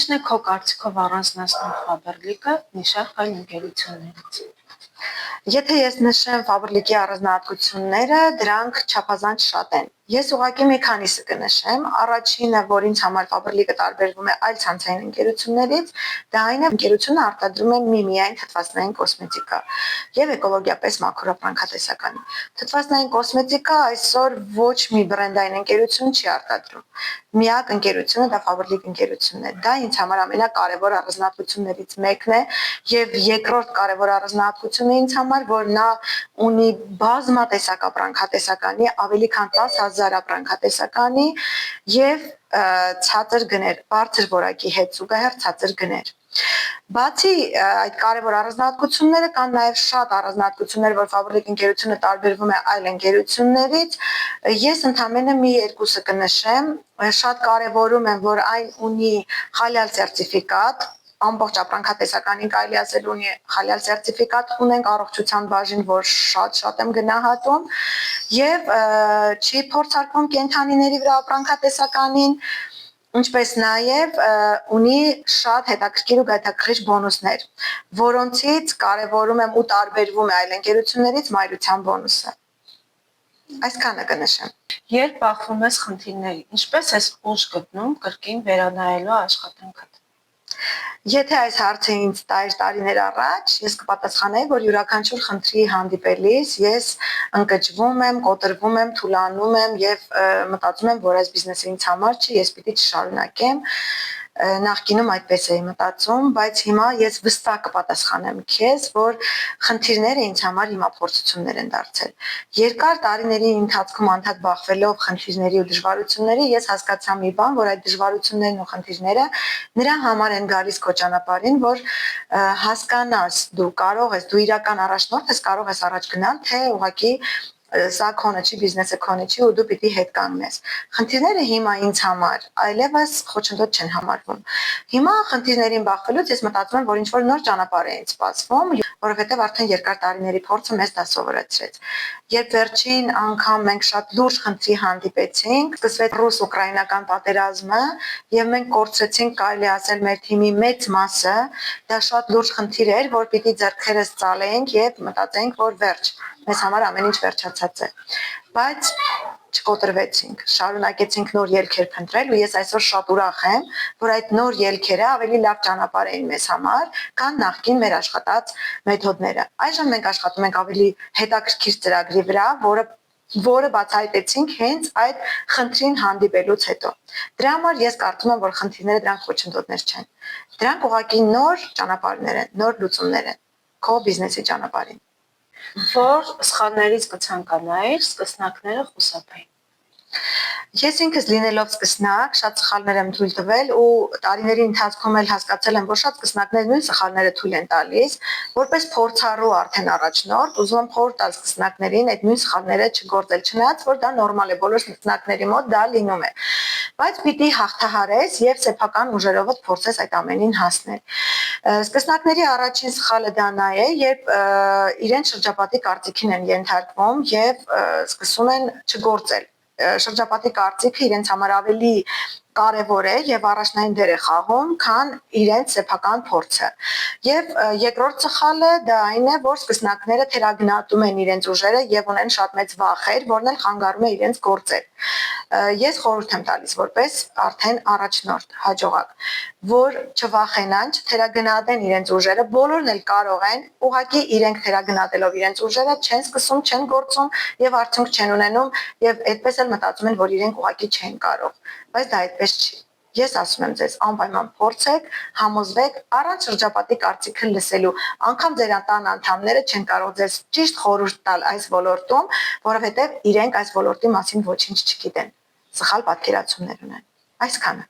Ինչն է քո կարծիքով առանձնացնում Faberlic-ը մի շարք այլ ընկերություններից։ Եթե ես նշեմ Faberlic-ի առանձնահատկությունները, դրանք չափազանց շատ են։ Ես ուղղակի մի քանիսը կնշեմ։ Առաջինը, որ ինձ համար Faberlic-ը տարբերվում է այլ ցանցային ընկերություններից, դա այն է, ընկերությունը արտադրում է միմիայն թթվածնային կոսմետիկա եւ էկոլոգիապես մաքուր ապրանքատեսականի։ Թթվածնային կոսմետիկա այսօր ոչ մի բրենդային ընկերություն չի արտադրում։ Միակ ընկերությունը դա Faberlic ընկերությունն է։ Դա ինձ համար ամենակարևոր առանձնահատկություններից մեկն է եւ երկրորդ կարևոր առանձնահատկությունը ինձ համար, որ նա ունի բազմատեսակ ապրանքատեսականի, ավելի քան 10,000 ապրանքատեսականի եւ ցածր գներ, բարձր որակի հետ զուգահեռ ցածր գներ։ Բացի այդ կարևոր առանձնահատկությունները կան նաև շատ առանձնահատկություններ, որ Faberlic ընկերությունը տարբերվում է այլ ընկերություններից։ Ես ընդհանրապես մի երկուսը կնշեմ։ Շատ կարևորում եմ, որ այն ունի խալյալ սերտիֆիկատ, ամբողջ ապրանքատեսականին կարելի ասել ունի խալյալ սերտիֆիկատ, ունենք առողջության բաժին, որ շատ եմ գնահատում եւ չի փորձարկվում կենդանիների վրա ապրանքատեսականին, ինչպես նաև ունի շատ հետաքրքիր ու հետաքրքիր բոնուսներ, որոնցից կարևորում եմ ու տարբերվում է այլ ընկերություններից մայրության բոնուսը։ Այսքանը կնշեմ։ Երբ բախվում ես խնդիրների, ինչպես ես ուժ գտնում կրկին վերանայելու աշխատանքդ։ Եթե այս հարցը ինձ տարիներ առաջ, ես կպատասխանեի, որ յուրաքանչյուր խնդրի հանդիպելիս ես ընկճվում եմ, կոտրվում եմ, թուլանում եմ եւ մտածում եմ, որ այս բիզնեսը ինձ համար չի, ես պիտի չշարունակեմ։ Նախկինում այդպես էի մտածում, բայց հիմա ես վստահ կպատասխանեմ քեզ, որ խնդիրները ինձ համար հիմա փորձություններ են դարձել։ Երկար տարիների ընթացքում անդադ բախվելով խնդիրների ու դժվարությունների, ես հասկացա մի բան, որ այդ դժվարություններն ու խնդիրները նրա համար են գալիս քո ճանապարհին, որ հասկանաս դու կարող ես, դու իրական առաջնորդ ես, կարող ես առաջ գնալ, թե ուղղակի սա քոնը չի, բիզնեսը քոնը չի ու դու պիտի հետ կանգնես։ Խնդիրները հիմա ինձ համար այլևս խոչընդոտ չեն համարվում։ Հիմա խնդիրներին բախվելուց ես մտածում եմ, որ ինչ որ նոր ճանապարհ է ինձ սպասվում, որովհետև արդեն երկար տարիների փորձը մեզ դա սովորեցրեց։ Երբ վերջին անգամ մենք շատ լուրջ խնդրի հանդիպեցինք, սկսվեց ռուս-ուկրաինական պատերազմը եւ մենք կորցրեցինք, կարելի ասել, մեր թիմի մեծ մասը, դա շատ լուրջ խնդիր էր, որ պիտի ձեռքերս ծալենք եւ մտածենք, որ վերջ, մեզ համար ամեն ինչ վերջացած է։ Բայց չկոտրվեցինք, շարունակեցինք նոր ելքեր փնտրել ու ես այսօր շատ ուրախ եմ, որ այդ նոր ելքերը ավելի լավ ճանապարհ էին մեզ համար, քան նախկին մեր աշխատած մեթոդները։ Այժմ մենք աշխատում ենք ավելի հետաքրքիր ծրագրի վրա, որը բացահայտեցինք հենց այդ խնդրին հանդիպելուց հետո։ Դրա համար ես կարծում եմ, որ խնդիրները դրանք խոչընդոտներ չեն։ Դրանք ուղղակի նոր ճանապարհներ են, նոր լուծումներ են քո բիզնեսի ճանապարհին։ Որ սխալներից կցանկանայիր սկսնակները խուսափեին։ Ես ինքս լինելով սկսնակ, շատ սխալներ եմ թույլ տվել ու տարիների ընթացքում էլ հասկացել եմ, որ շատ սկսնակներ նույն սխալները թույլ են տալիս, որպես փորձառու արդեն առաջնորդ, ուզում եմ խորհուրդ տալ սկսնակներին այդ նույն սխալները չգործել, չնայած որ դա նորմալ է, բոլոր սկսնակների մոտ դա լինում է։ Բայց պիտի հաղթահարես եւ սեփական ուժերովդ փորձես այդ ամենին հասնել։ Սկսնակների առաջին սխալը դա նա է, երբ իրենց շրջապատի կարծիքին են ենթարկվում եւ սկսում են չգործել։ Շրջապատի կարծիքը իրենց համար ավելի կարևոր է եւ առաջնային դեր է խաղում, քան իրենց սեփական փորձը։ Եվ երկրորդ սխալը դա այն է, որ սկսնակները թերագնահատում են իրենց ուժերը եւ ունեն շատ մեծ վախեր, որն էլ խանգարում է իրենց գործել։ Ես խորհուրդ եմ տալիս որպես արդեն առաջնորդ, հաջողակ, որ չվախենան, չթերագնահատեն իրենց ուժերը, բոլորն էլ կարող են, ուղղակի իրենք թերագնահատելով իրենց ուժերը չեն սկսում, չեն գործում եւ արդյունք չեն ունենում եւ այդպես էլ մտածում են, որ իրենք ուղղակի չեն կարող, բայց դա այդպես չի։ Ես ասում եմ ձեզ, անպայման փորձեք, համոզվեք առանց շրջապատի կարծիքը լսելու։ Անկամ ձեր տան անդամները չեն կարող ձեզ ճիշտ խորհուրդ տալ այս ոլորտում, որովհետև իրենք այս ոլորտի մասին ոչինչ չգիտեն։ Սխալ պատկերացումներ ունեն։ Այսքանը։